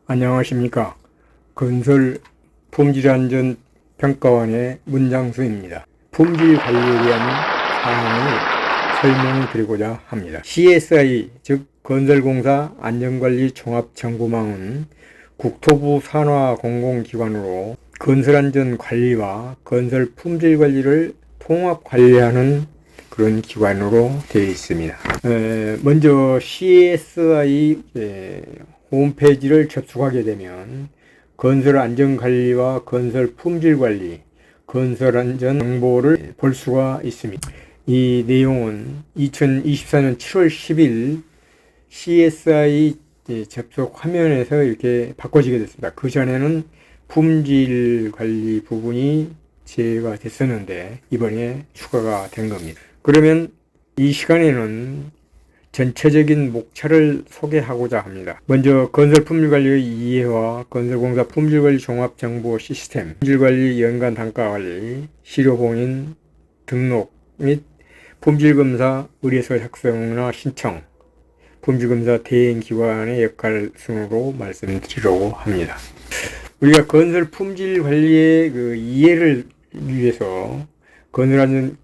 안녕하십니까. 건설 품질안전평가원의 문장수입니다. 품질 관리에 대한 사항을 설명을 드리고자 합니다. CSI, 즉 건설공사 안전관리 종합정보망은 국토부 산하 공공기관으로 건설안전관리와 건설 품질관리를 통합 관리하는 그런 기관으로 되어 있습니다. 먼저 CSI 홈페이지를 접속하게 되면 건설안전관리와 건설품질관리, 건설안전 정보를 볼 수가 있습니다. 이 내용은 2024년 7월 10일 CSI 접속 화면에서 이렇게 바꿔지게 됐습니다. 그 전에는 품질관리 부분이 제외가 됐었는데 이번에 추가가 된 겁니다. 그러면 이 시간에는 전체적인 목차를 소개하고자 합니다. 먼저 건설 품질관리의 이해와 건설공사 품질관리 종합정보 시스템, 품질관리 연간 단가관리, 실효공인 등록 및 품질검사 의뢰서 작성이나 신청, 품질검사 대행기관의 역할 순으로 말씀드리려고 합니다. 우리가 건설 품질관리의 그 이해를 위해서 건설안전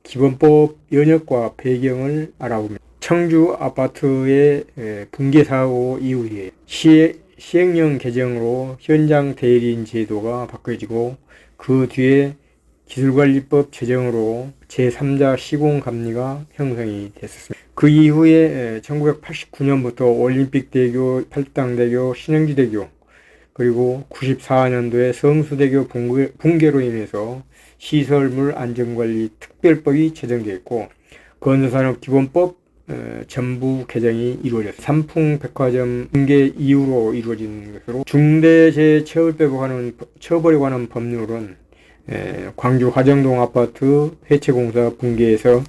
기본법 연역과 배경을 알아봅니다. 청주 아파트의 붕괴 사고 이후에 시행령 개정으로 현장 대리인 제도가 바꿔지고 그 뒤에 기술관리법 제정으로 제3자 시공감리가 형성이 됐었습니다. 그 이후에 1989년부터 올림픽대교, 팔당대교, 신영지대교 그리고 94년도에 성수대교 붕괴로 인해서 시설물 안전관리 특별법이 제정되었고 건설산업기본법 전부 개정이 이루어졌습니다. 삼풍백화점 붕괴 이후로 이루어진 것으로 중대재해처벌에 관한 법률은 광주 화정동 아파트 해체공사 붕괴에서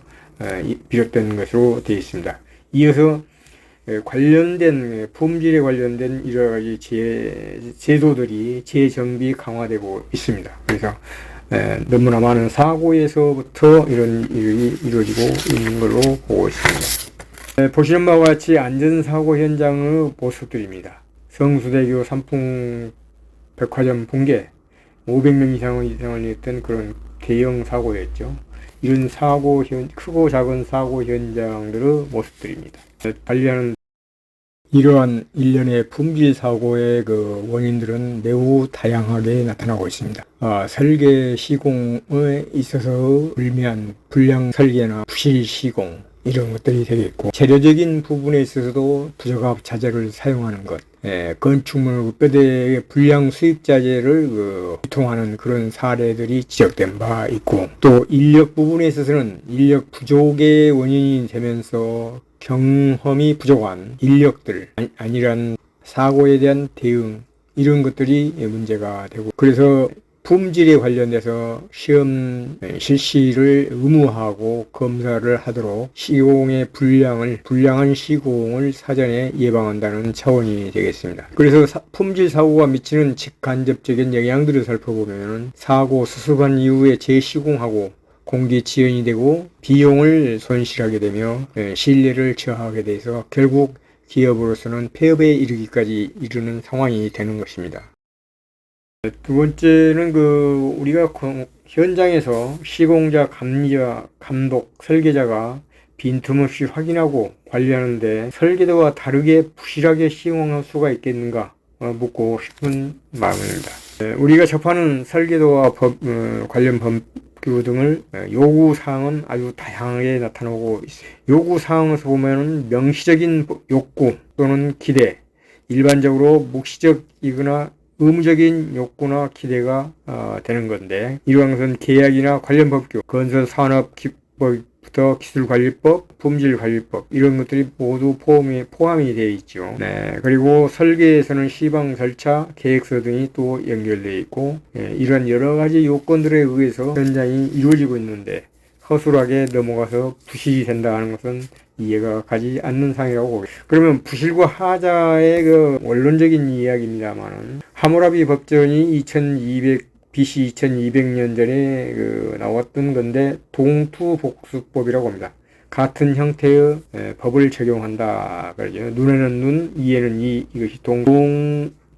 비롯된 것으로 되어 있습니다. 이어서 관련된 품질에 관련된 여러 가지 제도들이 재정비 강화되고 있습니다. 그래서 너무나 많은 사고에서부터 이런 일이 이루어지고 있는 걸로 보고 있습니다. 보시는 바와 같이 안전사고 현장의 모습들입니다. 성수대교 삼풍백화점 붕괴 500명 이상을 냈던 그런 대형 사고였죠. 이런 사고 크고 작은 사고 현장들의 모습들입니다. 관리하는 이러한 일련의 품질 사고의 그 원인들은 매우 다양하게 나타나고 있습니다. 설계 시공에 있어서 불미한 불량 설계나 부실 시공 이런 것들이 되겠고, 재료적인 부분에 있어서도 부적합 자재를 사용하는 것, 건축물 뼈대의 불량 수입 자재를 유통하는 그런 사례들이 지적된 바 있고, 또 인력 부분에 있어서는 인력 부족의 원인이 되면서 경험이 부족한 인력들, 아니란 사고에 대한 대응 이런 것들이 문제가 되고, 그래서 품질에 관련돼서 시험 실시를 의무화하고 검사를 하도록 시공의 불량한 시공을 사전에 예방한다는 차원이 되겠습니다. 그래서 품질 사고가 미치는 직간접적인 영향들을 살펴보면 사고 수습한 이후에 재시공하고 공기 지연이 되고 비용을 손실하게 되며 신뢰를 저하하게 돼서 결국 기업으로서는 폐업에 이르기까지 이르는 상황이 되는 것입니다. 두 번째는 우리가 현장에서 시공자, 감리자, 감독, 설계자가 빈틈없이 확인하고 관리하는데 설계도와 다르게 부실하게 시공할 수가 있겠는가 묻고 싶은 마음입니다. 우리가 접하는 설계도와 관련 법규 등을 요구사항은 아주 다양하게 나타나고 있습니다. 요구사항에서 보면 명시적인 욕구 또는 기대, 일반적으로 묵시적이거나 의무적인 욕구나 기대가 되는 건데, 이러한 것은 계약이나 관련 법규, 건설산업기법부터 기술관리법, 품질관리법 이런 것들이 모두 포함이 되어 있죠. 그리고 설계에서는 시방 절차, 계획서 등이 또 연결되어 있고, 이런 여러 가지 요건들에 의해서 현장이 이루어지고 있는데 허술하게 넘어가서 부실이 된다 하는 것은 이해가 가지 않는 상이라고 보겠습니다. 그러면 부실과 하자의 그 원론적인 이야기입니다만은 하무라비 법전이 BC 2200년 전에 그 나왔던 건데 동투복수법이라고 합니다. 같은 형태의 법을 적용한다. 그러죠. 눈에는 눈, 이에는 이, 이것이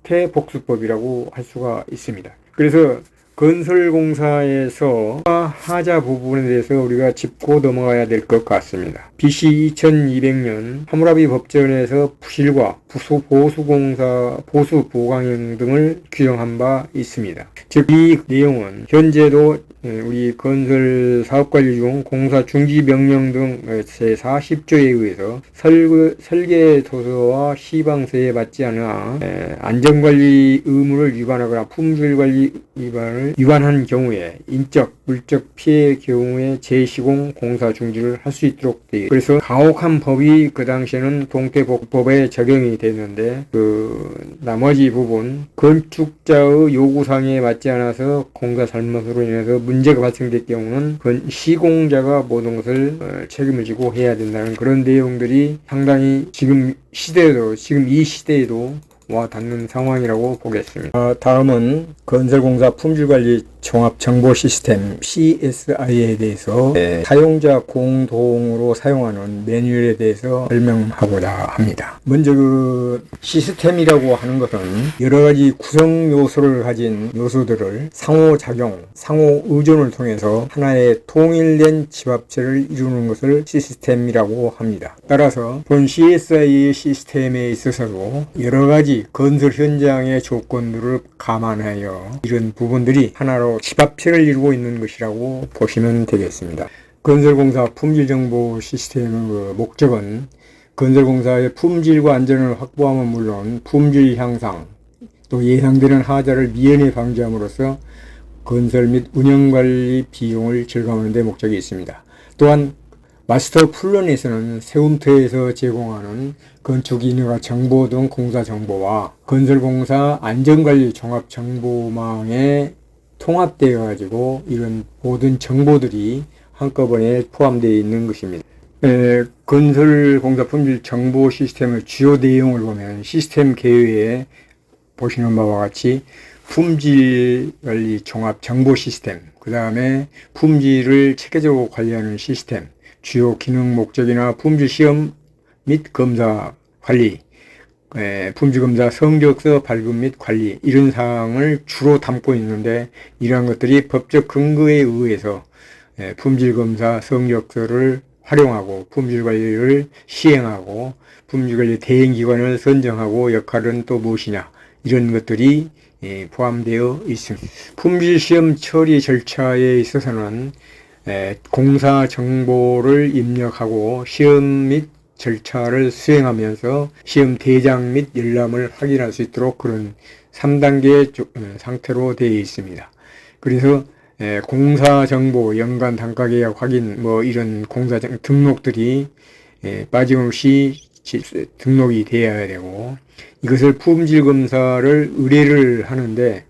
동태복수법이라고 할 수가 있습니다. 그래서 건설공사에서 하자 부분에 대해서 우리가 짚고 넘어가야 될 것 같습니다. BC 2200년 하무라비 법전에서 부실과 보수 보강형 등을 규정한 바 있습니다. 즉, 이 내용은 현재도 우리 건설사업관리 중 공사 중지명령 등 제40조에 의해서 설계 도서와 시방서에 맞지 않아 안전관리 의무를 위반하거나 품질관리 위반한 경우에 인적, 물적 피해의 경우에 재시공 공사 중지를 할 수 있도록 되어 있습니다. 그래서 가혹한 법이 그 당시에는 동태복법에 적용이 됐는데 그 나머지 부분 건축자의 요구사항에 맞지 않아서 공사 잘못으로 인해서 문제가 발생될 경우는 시공자가 모든 것을 책임을 지고 해야 된다는 그런 내용들이 상당히 지금 이 시대에도 와 닿는 상황이라고 보겠습니다. 다음은 건설공사 품질관리 종합정보시스템 CSI에 대해서 사용자 공동으로 사용하는 매뉴얼에 대해서 설명하고자 합니다. 먼저 그 시스템이라고 하는 것은 여러 가지 구성 요소를 가진 요소들을 상호작용, 상호의존을 통해서 하나의 통일된 집합체를 이루는 것을 시스템이라고 합니다. 따라서 본 CSI의 시스템에 있어서도 여러 가지 건설 현장의 조건들을 감안하여 이런 부분들이 하나로 집합체를 이루고 있는 것이라고 보시면 되겠습니다. 건설공사 품질정보 시스템의 목적은 건설공사의 품질과 안전을 확보함은 물론 품질 향상, 또 예상되는 하자를 미연에 방지함으로써 건설 및 운영관리 비용을 절감하는 데 목적이 있습니다. 또한 마스터 플랜에서는 세움터에서 제공하는 건축인허가 정보 등 공사 정보와 건설공사 안전관리 종합정보망에 통합되어 가지고 이런 모든 정보들이 한꺼번에 포함되어 있는 것입니다. 건설공사 품질 정보 시스템의 주요 내용을 보면 시스템 개요에 보시는 바와 같이 품질관리 종합정보 시스템, 그 다음에 품질을 체계적으로 관리하는 시스템, 주요 기능 목적이나 품질 시험 및 검사 관리, 품질검사 성적서 발급 및 관리 이런 사항을 주로 담고 있는데 이러한 것들이 법적 근거에 의해서 품질검사 성적서를 활용하고 품질관리를 시행하고 품질관리 대행기관을 선정하고 역할은 또 무엇이냐 이런 것들이 포함되어 있습니다. 품질시험 처리 절차에 있어서는 공사 정보를 입력하고 시험 및 절차를 수행하면서 시험 대장 및 열람을 확인할 수 있도록 그런 3단계 상태로 되어 있습니다. 그래서 공사 정보, 연간 단가 계약 확인, 이런 공사 등록들이 빠짐없이 등록이 되어야 되고 이것을 품질 검사를 의뢰를 하는데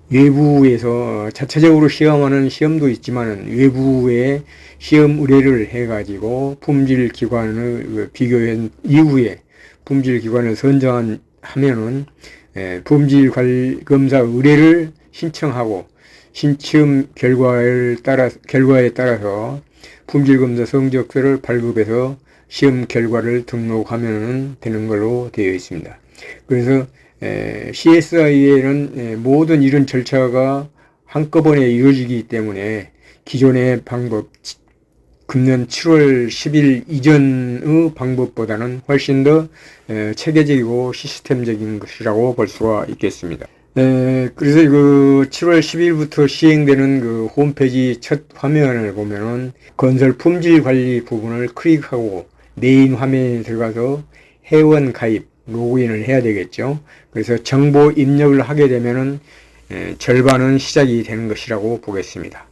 외부에서 자체적으로 시험하는 시험도 있지만 외부에 시험 의뢰를 해가지고 품질 기관을 비교한 이후에 품질 기관을 선정하면은 품질 검사 의뢰를 신청하고 신청 결과에 따라서 품질 검사 성적서를 발급해서 시험 결과를 등록하면 되는 걸로 되어 있습니다. 그래서 CSI에는 모든 이런 절차가 한꺼번에 이루어지기 때문에 기존의 방법, 금년 7월 10일 이전의 방법보다는 훨씬 더 체계적이고 시스템적인 것이라고 볼 수가 있겠습니다. 그래서 그 7월 10일부터 시행되는 그 홈페이지 첫 화면을 보면은 건설 품질 관리 부분을 클릭하고 메인 화면에 들어가서 회원 가입, 로그인을 해야 되겠죠. 그래서 정보 입력을 하게 되면은 절반은 시작이 되는 것이라고 보겠습니다.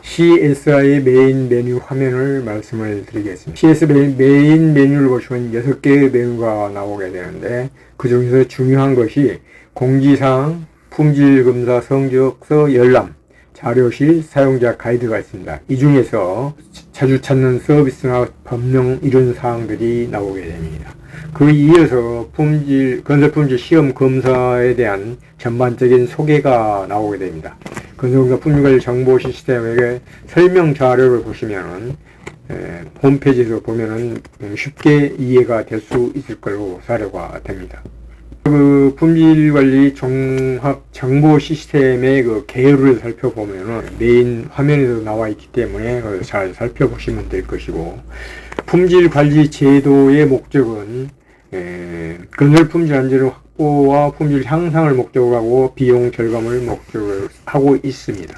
CSI 메인 메뉴 화면을 말씀을 드리겠습니다. CSI 메인 메뉴를 보시면 6개의 메뉴가 나오게 되는데 그 중에서 중요한 것이 공지사항, 품질검사 성적서 열람, 자료실, 사용자 가이드가 있습니다. 이 중에서 자주 찾는 서비스나 법령 이런 사항들이 나오게 됩니다. 그 이어서 건설 품질 시험 검사에 대한 전반적인 소개가 나오게 됩니다. 건설공사 품질관리 정보 시스템의 설명 자료를 보시면은 홈페이지에서 보면은 쉽게 이해가 될 수 있을 걸로 사례가 됩니다. 그 품질관리 종합 정보 시스템의 그 개요를 살펴보면은 메인 화면에도 나와 있기 때문에 잘 살펴보시면 될 것이고, 품질관리 제도의 목적은 건설 품질 안전의 확보와 품질 향상을 목적으로 하고 비용 절감을 목적으로 하고 있습니다.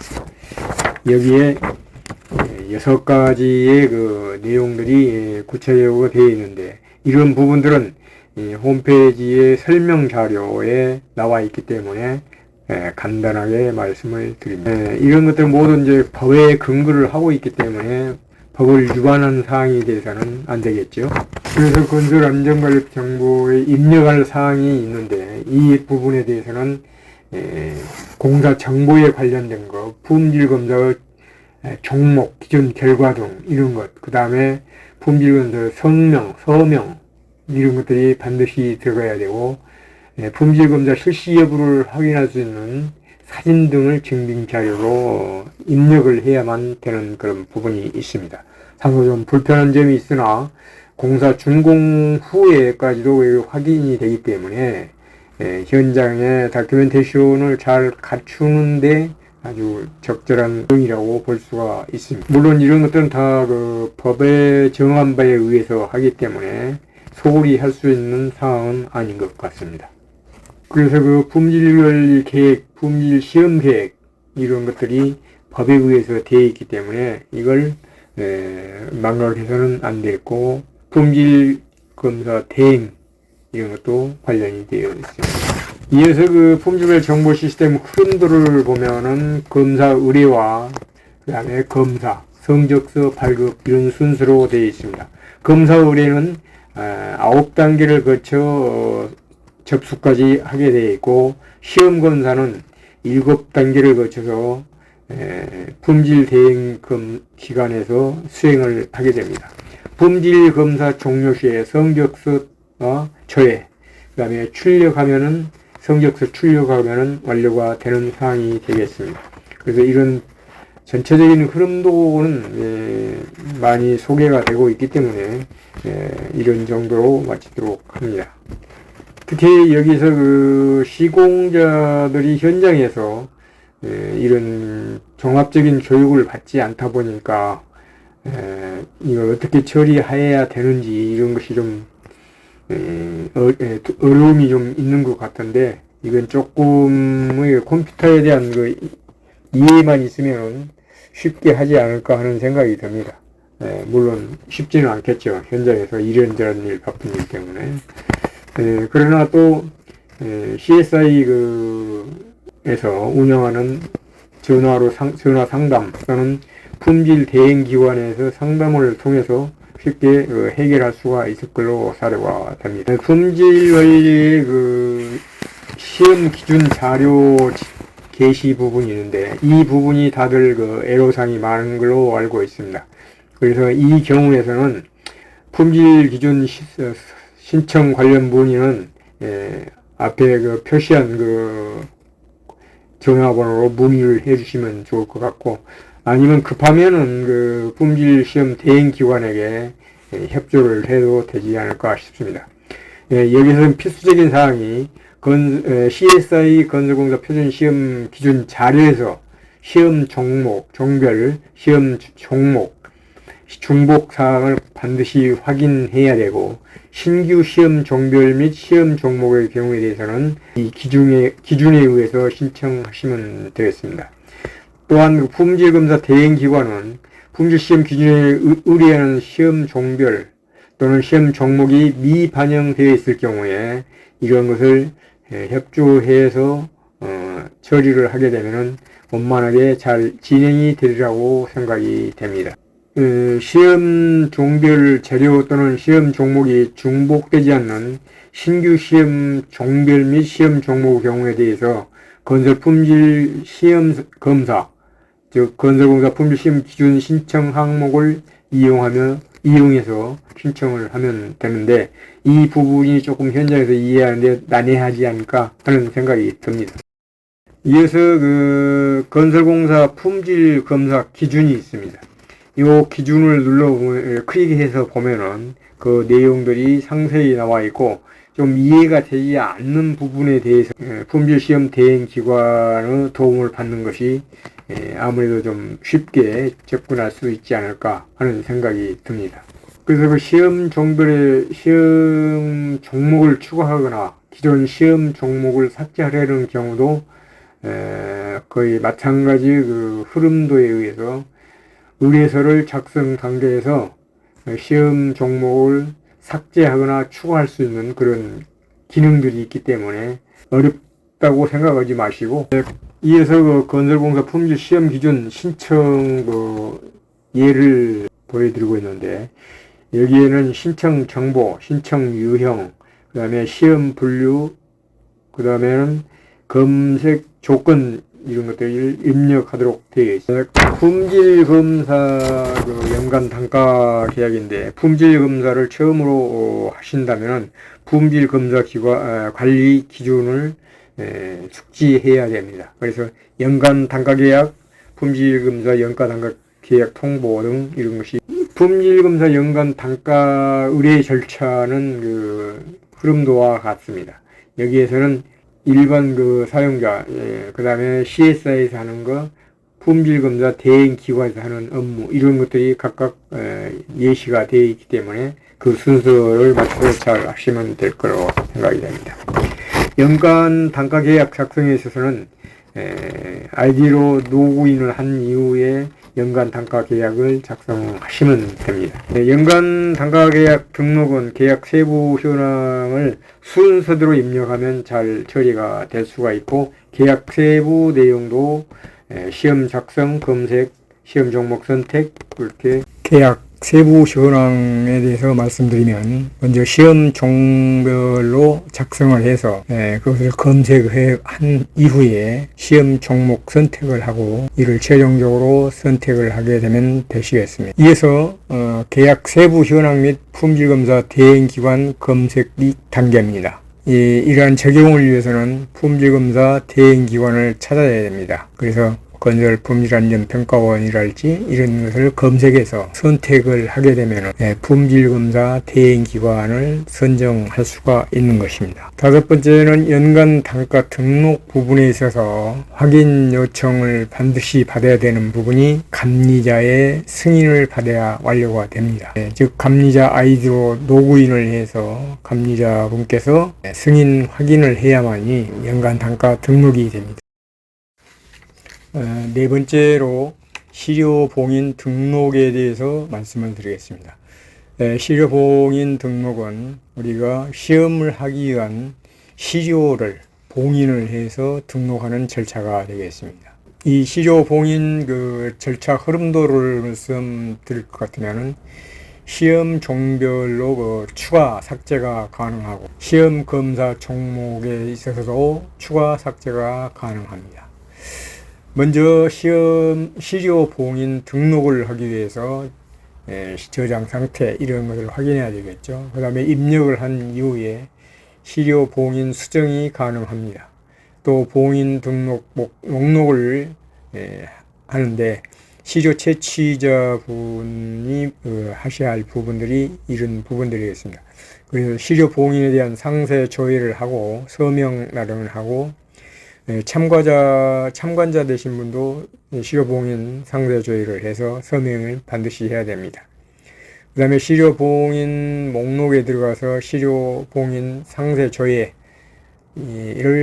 여기에 6가지의 그 내용들이 구체적으로 되어 있는데, 이런 부분들은 홈페이지의 설명 자료에 나와 있기 때문에 간단하게 말씀을 드립니다. 이런 것들은 모두 이제 법에 근거를 하고 있기 때문에 법을 위반한 사항에 대해서는 안 되겠죠. 그래서 건설 안전관리 정보에 입력할 사항이 있는데, 이 부분에 대해서는 공사 정보에 관련된 것, 품질 검사의 종목, 기준, 결과 등 이런 것, 그 다음에 품질 검사 성명, 서명 이런 것들이 반드시 들어가야 되고, 품질 검사 실시 여부를 확인할 수 있는 사진 등을 증빙 자료로 입력을 해야만 되는 그런 부분이 있습니다. 상당히 좀 불편한 점이 있으나 공사 준공 후에까지도 확인이 되기 때문에 현장의 다큐멘테이션을 잘 갖추는데 아주 적절한 내용이라고 볼 수가 있습니다. 물론 이런 것들은 다 그 법에 정한 바에 의해서 하기 때문에 소홀히 할 수 있는 사항은 아닌 것 같습니다. 그래서 그 품질관리 계획, 품질 시험 계획 이런 것들이 법에 의해서 되어 있기 때문에 이걸 망각해서는 안 되고, 품질 검사 대행 이런 것도 관련이 되어 있습니다. 이어서 그 품질관리 정보 시스템 흐름도를 보면은 검사 의뢰와 그 다음에 검사, 성적서 발급 이런 순서로 되어 있습니다. 검사 의뢰는 9단계를 거쳐 접수까지 하게 되어 있고, 시험 검사는 7단계를 거쳐서 품질 대행 기관에서 수행을 하게 됩니다. 품질 검사 종료 시에 성적서와 조회, 그 다음에 성적서 출력하면은 완료가 되는 사항이 되겠습니다. 그래서 이런 전체적인 흐름도는 많이 소개가 되고 있기 때문에 이런 정도로 마치도록 합니다. 특히 여기서 그 시공자들이 현장에서 이런 종합적인 교육을 받지 않다 보니까 이걸 어떻게 처리해야 되는지 이런 것이 좀 어려움이 좀 있는 것 같은데, 이건 조금 컴퓨터에 대한 그 이해만 있으면 쉽게 하지 않을까 하는 생각이 듭니다. 물론 쉽지는 않겠죠. 현장에서 이런저런 일 바쁜 일 때문에. 그러나 또 CSI 에서 운영하는 전화 상담 또는 품질 대행 기관에서 상담을 통해서 쉽게 해결할 수가 있을 걸로 사례가 됩니다. 품질 관리 시험 기준 자료 게시 부분이 있는데, 이 부분이 다들 애로사항이 많은 걸로 알고 있습니다. 그래서 이 경우에서는 품질 기준 신청 관련 문의는 앞에 표시한 전화번호로 문의를 해주시면 좋을 것 같고, 아니면 급하면은 품질 시험 대행 기관에게 협조를 해도 되지 않을까 싶습니다. 여기서는 필수적인 사항이 CSI 건설공사 표준 시험 기준 자료에서 시험 종목, 종별 시험 종목, 중복 사항을 반드시 확인해야 되고, 신규 시험 종별 및 시험 종목의 경우에 대해서는 이 기준에 의해서 신청하시면 되겠습니다. 또한 품질검사 대행기관은 품질시험 기준에 의뢰하는 시험 종별 또는 시험 종목이 미반영되어 있을 경우에 이런 것을 협조해서 처리를 하게 되면 원만하게 잘 진행이 되리라고 생각이 됩니다. 시험 종별 재료 또는 시험 종목이 중복되지 않는 신규 시험 종별 및 시험 종목 경우에 대해서 건설 품질 시험 검사, 즉 건설공사 품질 시험 기준 신청 항목을 이용해서 신청을 하면 되는데, 이 부분이 조금 현장에서 이해하는데 난해하지 않을까 하는 생각이 듭니다. 이어서 건설공사 품질 검사 기준이 있습니다. 이 기준을 클릭해서 보면은 그 내용들이 상세히 나와 있고, 좀 이해가 되지 않는 부분에 대해서 품질시험 대행기관의 도움을 받는 것이 아무래도 좀 쉽게 접근할 수 있지 않을까 하는 생각이 듭니다. 그래서 그 시험 종목을 추가하거나 기존 시험 종목을 삭제하려는 경우도 거의 마찬가지 그 흐름도에 의해서 의뢰서를 작성 단계에서 시험 종목을 삭제하거나 추가할 수 있는 그런 기능들이 있기 때문에 어렵다고 생각하지 마시고, 이어서 그 건설공사 품질 시험 기준 신청 예를 보여드리고 있는데, 여기에는 신청 정보, 신청 유형, 그 다음에 시험 분류, 그 다음에는 검색 조건, 이런 것들을 입력하도록 되어 있어요. 품질검사 연간 단가 계약인데, 품질검사를 처음으로 하신다면 품질검사 관리 기준을 숙지해야 됩니다. 그래서 연간 단가 계약, 품질검사 연가 단가 계약 통보 등 이런 것이, 품질검사 연간 단가 의뢰 절차는 흐름도와 같습니다. 여기에서는 일반 사용자, 그 다음에 CSI에서 하는 거, 품질검사 대행기관에서 하는 업무, 이런 것들이 각각 예시가 되어 있기 때문에 그 순서를 맞춰서 잘 하시면 될 거라고 생각이 됩니다. 연간 단가 계약 작성에 있어서는 아이디로 로그인을 한 이후에 연간 단가 계약을 작성하시면 됩니다. 연간 단가 계약 등록은 계약 세부 현황을 순서대로 입력하면 잘 처리가 될 수가 있고, 계약 세부 내용도 시험 작성, 검색, 시험 종목 선택, 그렇게 계약 세부 현황에 대해서 말씀드리면, 먼저 시험 종별로 작성을 해서 그것을 검색한 이후에 시험 종목 선택을 하고 이를 최종적으로 선택을 하게 되면 되시겠습니다. 이어서 계약 세부 현황 및 품질검사 대행기관 검색이 단계입니다. 이러한 적용을 위해서는 품질검사 대행기관을 찾아야 됩니다. 그래서 건설 품질안전평가원이랄지 이런 것을 검색해서 선택을 하게 되면 품질검사 대행기관을 선정할 수가 있는 것입니다. 다섯 번째는 연간 단가 등록 부분에 있어서 확인 요청을 반드시 받아야 되는 부분이 감리자의 승인을 받아야 완료가 됩니다. 즉 감리자 아이디로 로그인을 해서 감리자분께서 승인 확인을 해야만이 연간 단가 등록이 됩니다. 네 번째로 시료봉인 등록에 대해서 말씀을 드리겠습니다. 시료봉인 등록은 우리가 시험을 하기 위한 시료를 봉인을 해서 등록하는 절차가 되겠습니다. 이 시료봉인 절차 흐름도를 말씀드릴 것 같으면은 시험 종별로 추가 삭제가 가능하고, 시험 검사 종목에 있어서도 추가 삭제가 가능합니다. 먼저 시료 봉인 등록을 하기 위해서 저장 상태 이런 것을 확인해야 되겠죠. 그 다음에 입력을 한 이후에 시료 봉인 수정이 가능합니다. 또 봉인 등록 목록을 하는데 시료 채취자분이 하셔야 할 부분들이 이런 부분들이겠습니다. 그래서 시료 봉인에 대한 상세 조회를 하고 서명 나름을 하고, 참관자 되신 분도 시료봉인 상세 조회를 해서 서명을 반드시 해야 됩니다. 그 다음에 시료봉인 목록에 들어가서 시료봉인 상세 조회를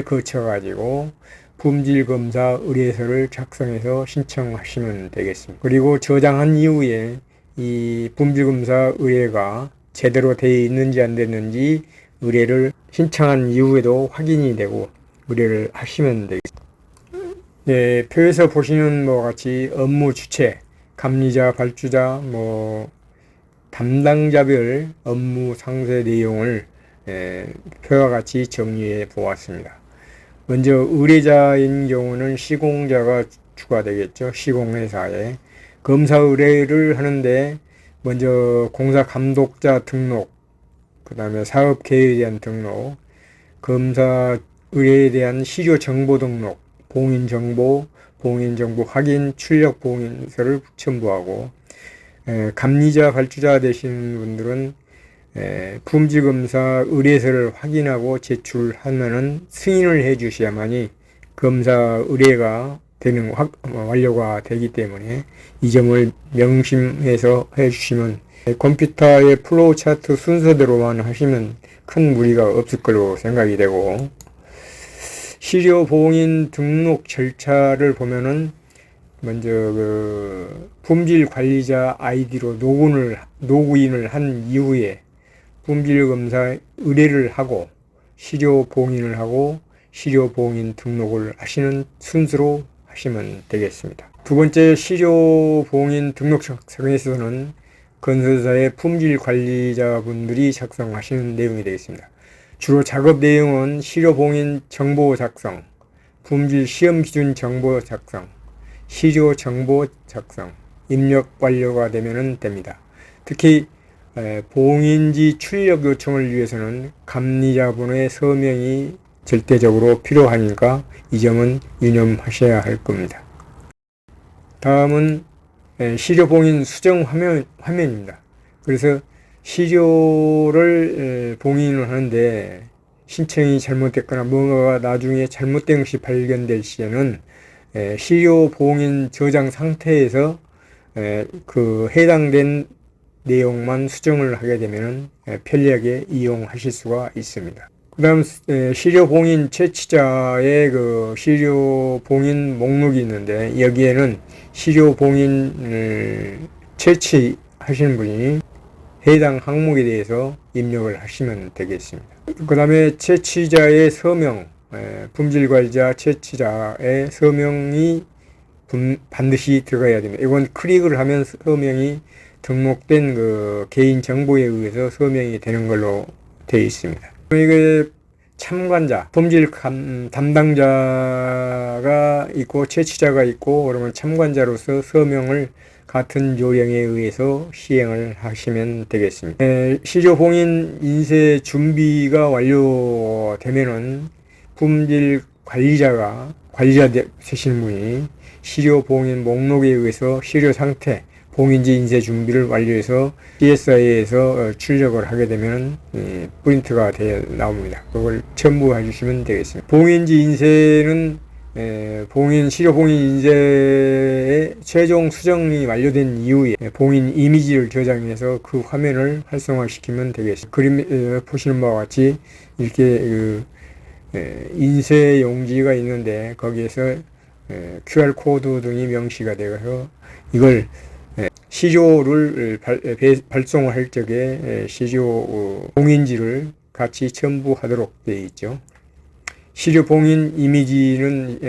거쳐가지고 품질검사 의뢰서를 작성해서 신청하시면 되겠습니다. 그리고 저장한 이후에 이 품질검사 의뢰가 제대로 되어 있는지 안 됐는지 의뢰를 신청한 이후에도 확인이 되고 의뢰를 하시면 되겠습니다. 표에서 보시는 바와 같이 업무 주체, 감리자, 발주자, 담당자별 업무 상세 내용을 표와 같이 정리해 보았습니다. 먼저 의뢰자인 경우는 시공자가 추가되겠죠. 시공회사에 검사 의뢰를 하는데 먼저 공사 감독자 등록, 그 다음에 사업 계획에 대한 등록, 검사 의뢰에 대한 시료 정보 등록, 봉인 정보 확인, 출력 봉인서를 첨부하고, 감리자 발주자 되시는 분들은 품질검사 의뢰서를 확인하고 제출하면은 승인을 해 주셔야만이 검사 의뢰가 되는 완료가 되기 때문에 이 점을 명심해서 해 주시면, 컴퓨터의 플로우 차트 순서대로만 하시면 큰 무리가 없을 걸로 생각이 되고, 시료 봉인 등록 절차를 보면은 먼저 그 품질 관리자 아이디로 로그인을 한 이후에 품질 검사 의뢰를 하고 시료 봉인을 하고 시료 봉인 등록을 하시는 순서로 하시면 되겠습니다. 두 번째, 시료 봉인 등록 작성에서는 건설사의 품질 관리자분들이 작성하시는 내용이 되겠습니다. 주로 작업 내용은 시료 봉인 정보 작성, 품질 시험 기준 정보 작성, 시료 정보 작성, 입력 완료가 되면 됩니다. 특히 봉인지 출력 요청을 위해서는 감리자분의 서명이 절대적으로 필요하니까 이 점은 유념하셔야 할 겁니다. 다음은 시료 봉인 수정 화면입니다. 그래서 시료를 봉인을 하는데 신청이 잘못됐거나 뭔가가 나중에 잘못된 것이 발견될 시에는 시료 봉인 저장 상태에서 그 해당된 내용만 수정을 하게 되면 편리하게 이용하실 수가 있습니다. 그 다음 시료 봉인 채취자의 그 시료 봉인 목록이 있는데, 여기에는 시료 봉인을 채취하시는 분이 해당 항목에 대해서 입력을 하시면 되겠습니다. 그 다음에 채취자의 서명, 품질관리자 채취자의 서명이 반드시 들어가야 됩니다. 이건 클릭을 하면 서명이 등록된 그 개인 정보에 의해서 서명이 되는 걸로 되어 있습니다. 이게 참관자, 품질 담당자가 있고 채취자가 있고, 그러면 참관자로서 서명을 같은 요령에 의해서 시행을 하시면 되겠습니다. 시료 봉인 인쇄 준비가 완료되면은 품질 관리자 되시는 분이 시료 봉인 목록에 의해서 시료 상태, 봉인지 인쇄 준비를 완료해서 CSI에서 출력을 하게 되면 프린트가 나옵니다. 그걸 첨부해 주시면 되겠습니다. 봉인지 인쇄는 시료 봉인 인쇄의 최종 수정이 완료된 이후에 봉인 이미지를 저장해서 그 화면을 활성화시키면 되겠습니다. 그림 보시는 바와 같이 이렇게 인쇄 용지가 있는데 거기에서 QR코드 등이 명시가 되어서 이걸 시료를 발송할 적에 시료 봉인지를 같이 첨부하도록 되어 있죠. 시료 봉인 이미지는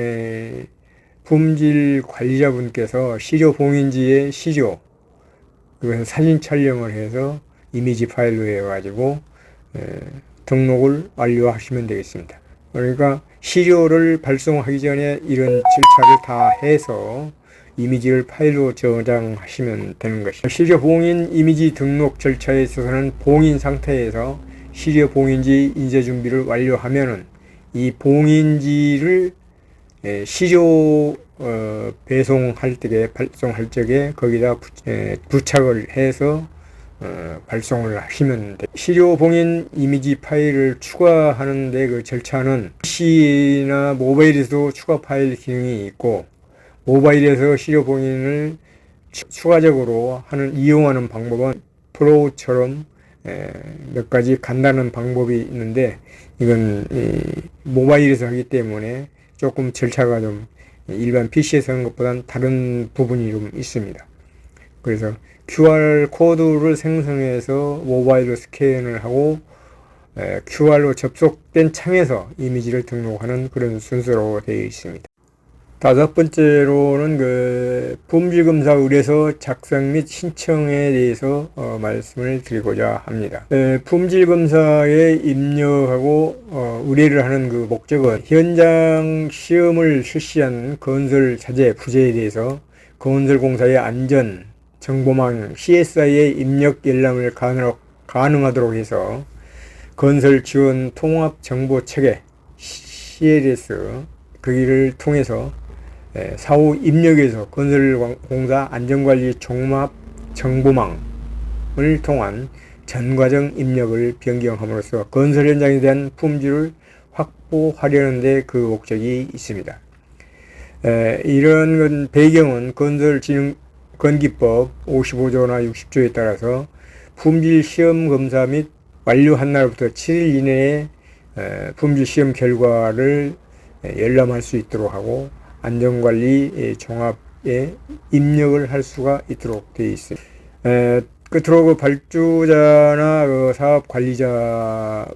품질 관리자분께서 시료 봉인지의 시료, 그것은 사진 촬영을 해서 이미지 파일로 해가지고 등록을 완료하시면 되겠습니다. 그러니까 시료를 발송하기 전에 이런 절차를 다 해서 이미지를 파일로 저장하시면 되는 것입니다. 시료 봉인 이미지 등록 절차에 있어서는 봉인 상태에서 시료 봉인지 인쇄 준비를 완료하면은 이 봉인지를 시료 발송할 적에 거기다 부착을 해서 발송을 하시면 돼요. 시료 봉인 이미지 파일을 추가하는데 그 절차는 PC나 모바일에서도 추가 파일 기능이 있고, 모바일에서 시료 봉인을 추가적으로 이용하는 방법은 프로처럼 몇 가지 간단한 방법이 있는데, 이건 모바일에서 하기 때문에 조금 절차가 좀 일반 PC에서 하는 것보다는 다른 부분이 좀 있습니다. 그래서 QR 코드를 생성해서 모바일로 스캔을 하고 QR로 접속된 창에서 이미지를 등록하는 그런 순서로 되어 있습니다. 다섯 번째로는 품질검사 의뢰서 작성 및 신청에 대해서 말씀을 드리고자 합니다. 품질검사에 입력하고 의뢰를 하는 그 목적은 현장 시험을 실시한 건설 자재, 부재에 대해서 건설공사의 안전, 정보망 CSI의 입력 열람을 가능하도록 해서 건설 지원 통합 정보 체계 CLS 거기를 통해서 사후 입력에서 건설공사 안전관리 종합 정보망을 통한 전과정 입력을 변경함으로써 건설 현장에 대한 품질을 확보하려는 데 그 목적이 있습니다. 이런 배경은 건설진흥건기법 55조나 60조에 따라서 품질 시험 검사 및 완료한 날부터 7일 이내에 품질 시험 결과를 열람할 수 있도록 하고 안전관리 종합에 입력을 할 수가 있도록 되어 있습니다. 끝으로 그 발주자나 그 사업 관리자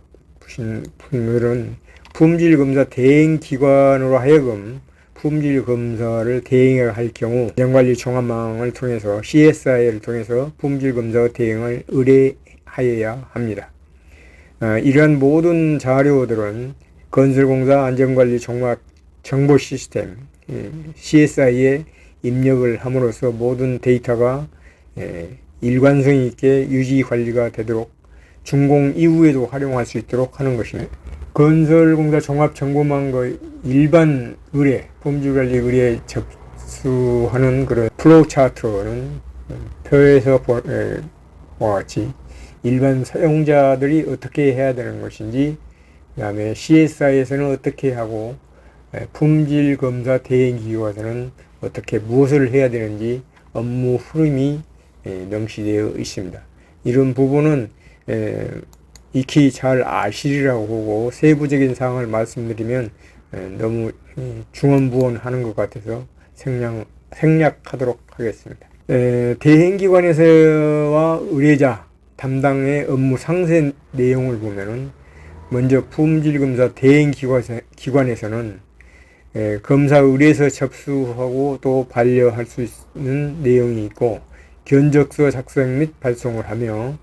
분들은 품질 검사 대행 기관으로 하여금 품질 검사를 대행해야 할 경우 안전관리 종합망을 통해서 CSI를 통해서 품질 검사 대행을 의뢰하여야 합니다. 이러한 모든 자료들은 건설공사 안전관리 종합 정보 시스템 CSI에 입력을 함으로써 모든 데이터가 일관성 있게 유지 관리가 되도록 준공 이후에도 활용할 수 있도록 하는 것입니다. 건설공사 종합정보망의 일반 의뢰, 품질관리 의뢰에 접수하는 그런 플로우 차트는 표에서 보와 같이 일반 사용자들이 어떻게 해야 되는 것인지, 그 다음에 CSI에서는 어떻게 하고 품질검사 대행기관에서는 어떻게 무엇을 해야 되는지 업무 흐름이 명시되어 있습니다. 이런 부분은 익히 잘 아시리라고 보고 세부적인 사항을 말씀드리면 너무 중언부언하는 것 같아서 생략하도록 하겠습니다. 대행기관에서와 의뢰자 담당의 업무 상세 내용을 보면은 먼저 품질검사 대행기관에서는 검사 의뢰서 접수하고 또 반려할 수 있는 내용이 있고 견적서 작성 및 발송을 하며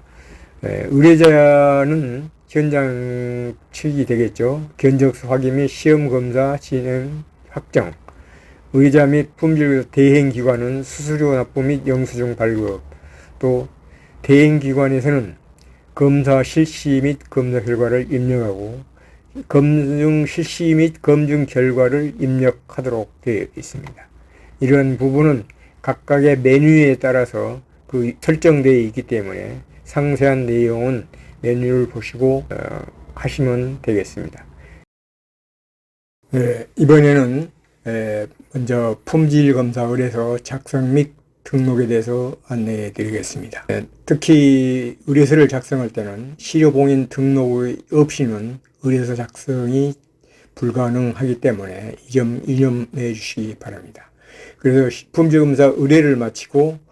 의뢰자는 현장 측이 되겠죠. 견적서 확인 및 시험검사 진행 확정, 의뢰자 및 품질 대행기관은 수수료 납부 및 영수증 발급, 또 대행기관에서는 검사 실시 및 검사 결과를 입력하고 검증 실시 및 검증 결과를 입력하도록 되어 있습니다. 이런 부분은 각각의 메뉴에 따라서 그 설정되어 있기 때문에 상세한 내용은 메뉴를 보시고 하시면 되겠습니다. 이번에는 먼저 품질검사 의뢰서 작성 및 등록에 대해서 안내해 드리겠습니다. 특히 의뢰서를 작성할 때는 시료봉인 등록 없이는 의뢰서 작성이 불가능하기 때문에 이 점 유념해 주시기 바랍니다. 그래서 품질검사 의뢰를 마치고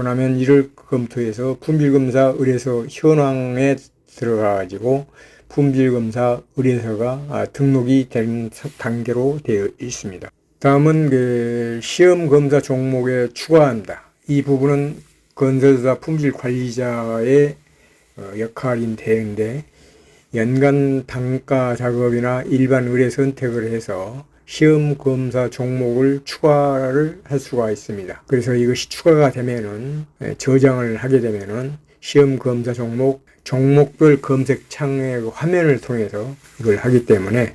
나면 이를 검토해서 품질검사 의뢰서 현황에 들어가 가지고 품질검사 의뢰서가 등록이 된 단계로 되어 있습니다. 다음은 그 시험검사 종목에 추가한다. 이 부분은 건설사 품질관리자의 역할이 되는데 연간 단가 작업이나 일반 의뢰 선택을 해서 시험검사 종목을 추가를 할 수가 있습니다. 그래서 이것이 추가가 되면은 저장을 하게 되면은 시험검사 종목별 검색창의 화면을 통해서 이걸 하기 때문에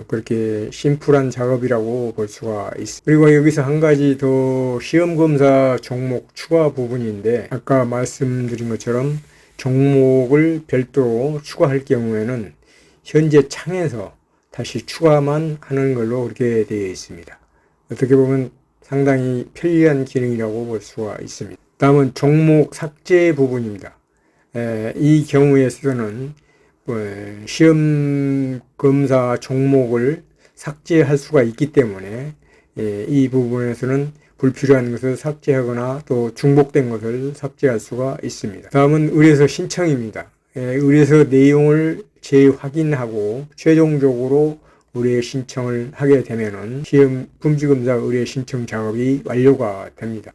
그렇게 심플한 작업이라고 볼 수가 있습니다. 그리고 여기서 한 가지 더 시험검사 종목 추가 부분인데 아까 말씀드린 것처럼 종목을 별도로 추가할 경우에는 현재 창에서 다시 추가만 하는 걸로 그렇게 되어 있습니다. 어떻게 보면 상당히 편리한 기능이라고 볼 수가 있습니다. 다음은 종목 삭제 부분입니다. 이 경우에서는 시험 검사 종목을 삭제할 수가 있기 때문에 이 부분에서는 불필요한 것을 삭제하거나 또 중복된 것을 삭제할 수가 있습니다. 다음은 의뢰서 신청입니다. 의뢰서 내용을 재확인하고 최종적으로 의뢰 신청을 하게 되면은 시험 품질검사 의뢰 신청 작업이 완료가 됩니다.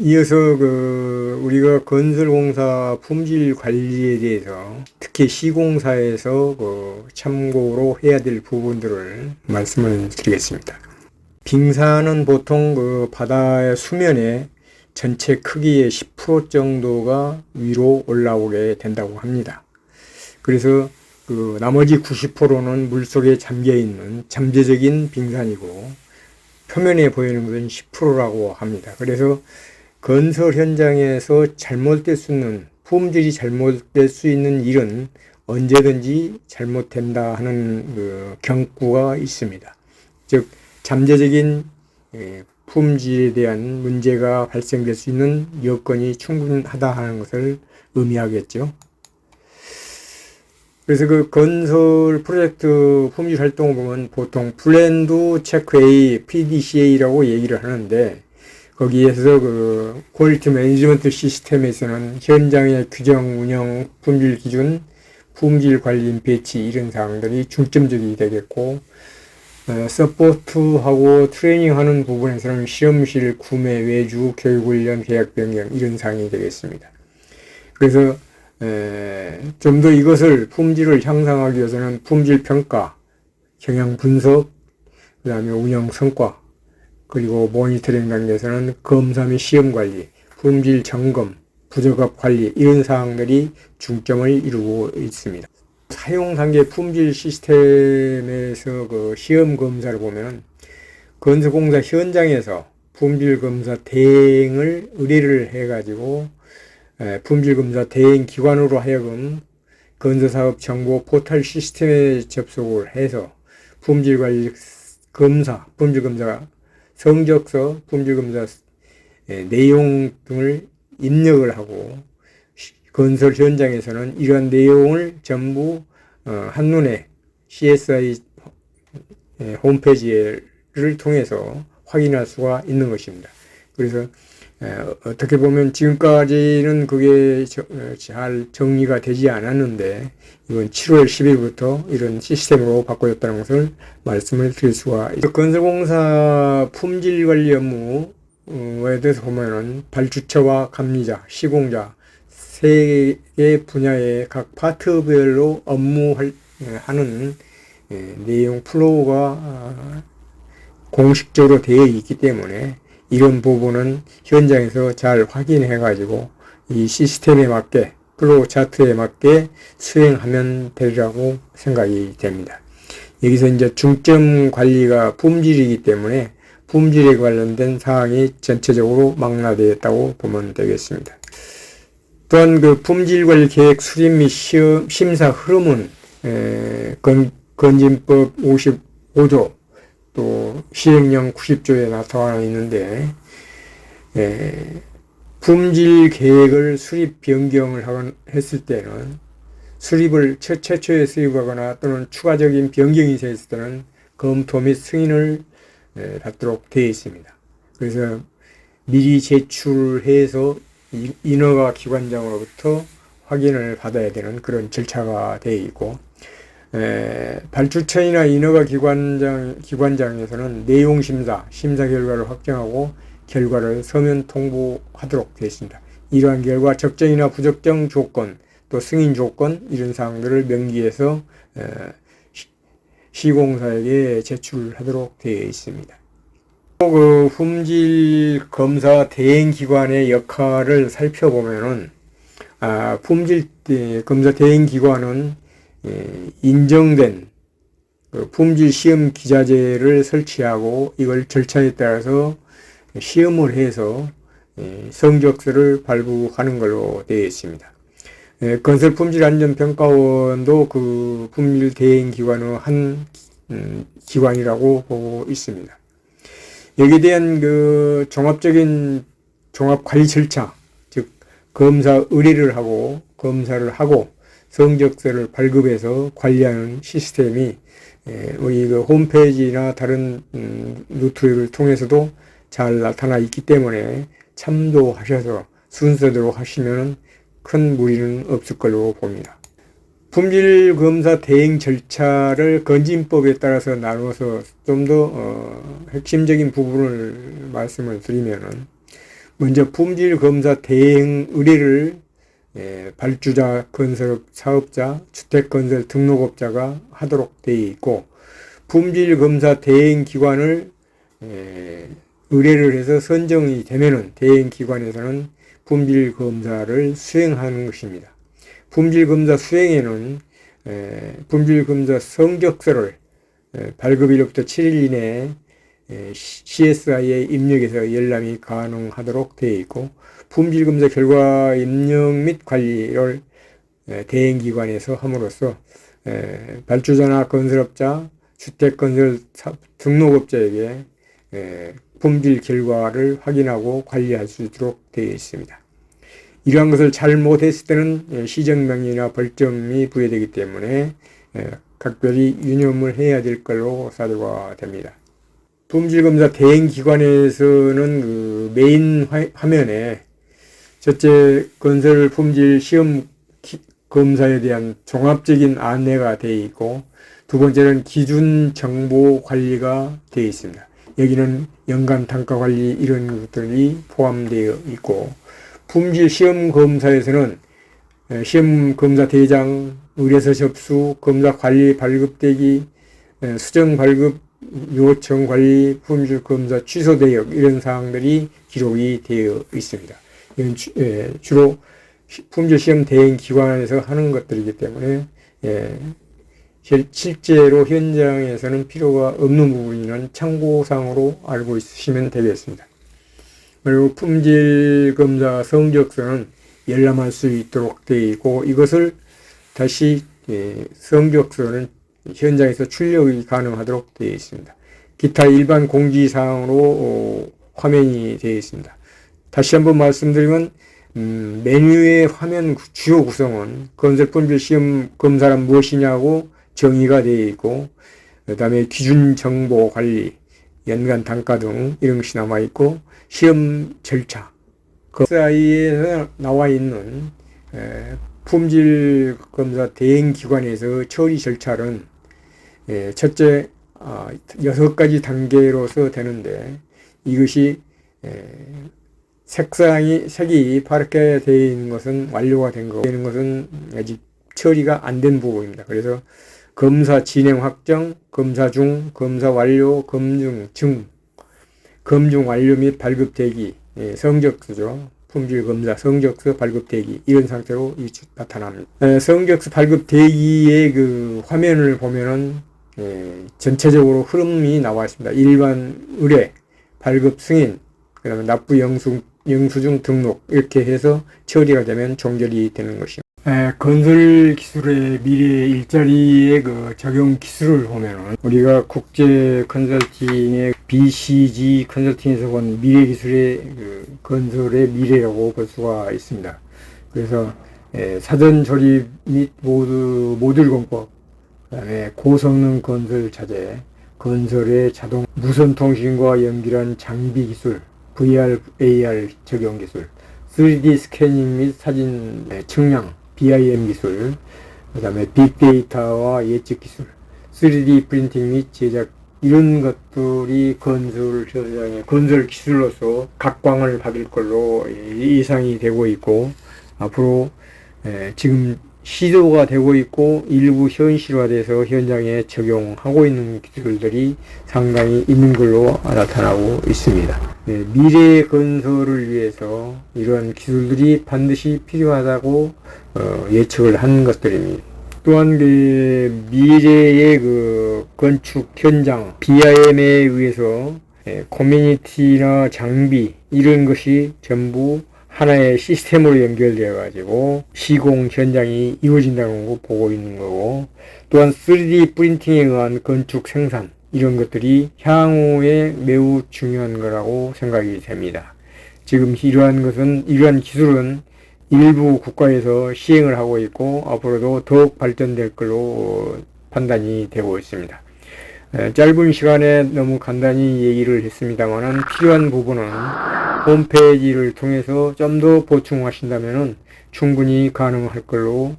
이어서 우리가 건설공사 품질 관리에 대해서 특히 시공사에서 참고로 해야 될 부분들을 말씀을 드리겠습니다. 빙산은 보통 바다의 수면에 전체 크기의 10% 정도가 위로 올라오게 된다고 합니다. 그래서 그 나머지 90%는 물속에 잠겨있는 잠재적인 빙산이고 표면에 보이는 것은 10%라고 합니다. 그래서 건설 현장에서 잘못될 수 있는, 품질이 잘못될 수 있는 일은 언제든지 잘못된다 하는 그 경구가 있습니다. 즉 잠재적인 품질에 대한 문제가 발생될 수 있는 여건이 충분하다 하는 것을 의미하겠죠. 그래서 그 건설 프로젝트 품질 활동을 보면 보통 플랜드 체크 A, PDCA라고 얘기를 하는데, 거기에서 그 퀄리티 매니지먼트 시스템에서는 현장의 규정, 운영, 품질 기준, 품질 관리 배치 이런 사항들이 중점적이 되겠고, 서포트하고 트레이닝하는 부분에서는 실험실 구매, 외주, 교육훈련, 계약 변경 이런 사항이 되겠습니다. 그래서 좀 더 이것을 품질을 향상하기 위해서는 품질 평가, 경영 분석, 그 다음에 운영 성과, 그리고 모니터링 단계에서는 검사 및 시험 관리, 품질 점검, 부적합 관리 이런 사항들이 중점을 이루고 있습니다. 사용 단계 품질 시스템에서 그 시험 검사를 보면 건설공사 현장에서 품질 검사 대행을 의뢰를 해가지고 품질 검사 대행 기관으로 하여금 건설사업 정보 포털 시스템에 접속을 해서 품질 관리 검사, 품질 검사 성적서, 품질 검사 내용 등을 입력을 하고 건설 현장에서는 이러한 내용을 전부 한눈에 CSI 홈페이지를 통해서 확인할 수가 있는 것입니다. 그래서 어떻게 보면 지금까지는 그게 잘 정리가 되지 않았는데 이번 7월 10일부터 이런 시스템으로 바꿔졌다는 것을 말씀을 드릴 수가 있습니다. 건설공사 품질관리 업무에 대해서 보면은 발주처와 감리자, 시공자 세 개 분야의 각 파트별로 업무하는 내용 플로우가 공식적으로 되어 있기 때문에 이런 부분은 현장에서 잘 확인해 가지고 이 시스템에 맞게 플로우 차트에 맞게 수행하면 되리라고 생각이 됩니다. 여기서 이제 중점 관리가 품질이기 때문에 품질에 관련된 사항이 전체적으로 망라되었다고 보면 되겠습니다. 또한 그 품질관리 계획 수립 및 심사 흐름은 건진법 55조 또 시행령 90조에 나타나 있는데 품질 계획을 수립 변경을 했을 때는 수립을 최초에 수립하거나 또는 추가적인 변경이 있을 때는 검토 및 승인을 받도록 되어 있습니다. 그래서 미리 제출해서 인허가 기관장으로부터 확인을 받아야 되는 그런 절차가 되어 있고 발주처이나 인허가 기관장에서는 내용 심사 결과를 확정하고 결과를 서면 통보하도록 되어 있습니다. 이러한 결과 적정이나 부적정 조건 또 승인 조건 이런 사항들을 명기해서 시공사에게 제출하도록 되어 있습니다. 그 품질 검사 대행 기관의 역할을 살펴보면은 품질 검사 대행 기관은 인정된 품질 시험 기자재를 설치하고 이걸 절차에 따라서 시험을 해서 성적서를 발부하는 걸로 되어 있습니다. 건설 품질 안전 평가원도 그 품질 대행 기관의 한 기관이라고 보고 있습니다. 여기에 대한 그 종합적인 종합 관리 절차, 즉 검사 의뢰를 하고 검사를 하고 성적서를 발급해서 관리하는 시스템이 우리 그 홈페이지나 다른 노트를 통해서도 잘 나타나 있기 때문에 참조하셔서 순서대로 하시면 큰 무리는 없을 걸로 봅니다. 품질 검사 대행 절차를 건진법에 따라서 나눠서 좀 더 핵심적인 부분을 말씀을 드리면은 먼저 품질 검사 대행 의뢰를 발주자, 건설업 사업자, 주택건설 등록업자가 하도록 되어 있고 품질 검사 대행 기관을 의뢰를 해서 선정이 되면은 대행기관에서는 품질검사를 수행하는 것입니다. 품질검사 수행에는 품질검사 성적서를 발급일로부터 7일 이내에 CSI에 입력해서 열람이 가능하도록 되어 있고, 품질검사 결과 입력 및 관리를 대행기관에서 함으로써 발주자나 건설업자, 주택건설 등록업자에게 품질 결과를 확인하고 관리할 수 있도록 되어 있습니다. 이러한 것을 잘못했을 때는 시정명령이나 벌점이 부여되기 때문에 각별히 유념을 해야 될 걸로 사료가 됩니다. 품질검사 대행기관에서는 그 메인 화면에 첫째, 건설 품질 시험 검사에 대한 종합적인 안내가 되어 있고, 두 번째는 기준 정보 관리가 되어 있습니다. 여기는 연간 단가 관리 이런 것들이 포함되어 있고, 품질 시험 검사에서는 시험 검사 대장, 의뢰서 접수, 검사 관리 발급 대기, 수정 발급 요청 관리, 품질 검사 취소 대역 이런 사항들이 기록이 되어 있습니다. 이건 주로 품질 시험 대행 기관에서 하는 것들이기 때문에 실제로 현장에서는 필요가 없는 부분이는 참고사항으로 알고 있으시면 되겠습니다. 그리고 품질 검사 성적서는 열람할 수 있도록 되어 있고, 이것을 다시 성적서는 현장에서 출력이 가능하도록 되어 있습니다. 기타 일반 공지사항으로 화면이 되어 있습니다. 다시 한번 말씀드리면 메뉴의 화면 주요 구성은 건설 품질 시험 검사란 무엇이냐고 정의가 되어 있고, 그 다음에 기준 정보 관리, 연간 단가 등 이런 것이 남아 있고, 시험 절차, 그 사이에 나와 있는 품질 검사 대행 기관에서 처리 절차는 첫째 6가지 단계로서 되는데, 이것이 색이 파랗게 되어 있는 것은 완료가 된 거고, 되는 것은 아직 처리가 안 된 부분입니다. 그래서 검사 진행 확정, 검사 중, 검사 완료, 검증 완료 및 발급 대기, 성적서죠. 품질 검사 성적서 발급 대기 이런 상태로 나타납니다. 성적서 발급 대기의 그 화면을 보면은 전체적으로 흐름이 나와 있습니다. 일반 의뢰, 발급 승인, 그다음에 납부 영수증 등록 이렇게 해서 처리가 되면 종결이 되는 것입니다. 건설 기술의 미래 일자리의 그 적용 기술을 보면은 우리가 국제 컨설팅의 BCG 컨설팅에서 본 미래 기술의 그 건설의 미래라고 볼 수가 있습니다. 그래서 사전 조립 및 모듈 공법, 그다음에 고성능 건설 자재, 건설의 자동 무선 통신과 연결한 장비 기술, VR, AR 적용 기술, 3D 스캐닝 및 사진 측량, BIM 기술, 그 다음에 빅데이터와 예측 기술, 3D 프린팅 및 제작 이런 것들이 건설 현장의 건설 기술로서 각광을 받을 걸로 예상이 되고 있고, 앞으로 지금 시도가 되고 있고 일부 현실화돼서 현장에 적용하고 있는 기술들이 상당히 있는 걸로 나타나고 있습니다. 미래 건설을 위해서 이러한 기술들이 반드시 필요하다고 예측을 한 것들입니다. 또한 그 미래의 그 건축 현장 BIM에 의해서 커뮤니티나 장비 이런 것이 전부 하나의 시스템으로 연결되어 가지고 시공 현장이 이루어진다는 거 보고 있는 거고, 또한 3D 프린팅에 의한 건축 생산 이런 것들이 향후에 매우 중요한 거라고 생각이 됩니다. 지금 이러한 기술은 일부 국가에서 시행을 하고 있고 앞으로도 더욱 발전될 걸로 판단이 되고 있습니다. 짧은 시간에 너무 간단히 얘기를 했습니다만은 필요한 부분은 홈페이지를 통해서 좀 더 보충하신다면은 충분히 가능할 걸로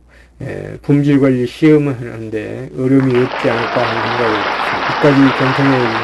품질관리 시험을 하는데 어려움이 없지 않을까 하는 생각이 듭니다. 끝까지 경청해 주셔서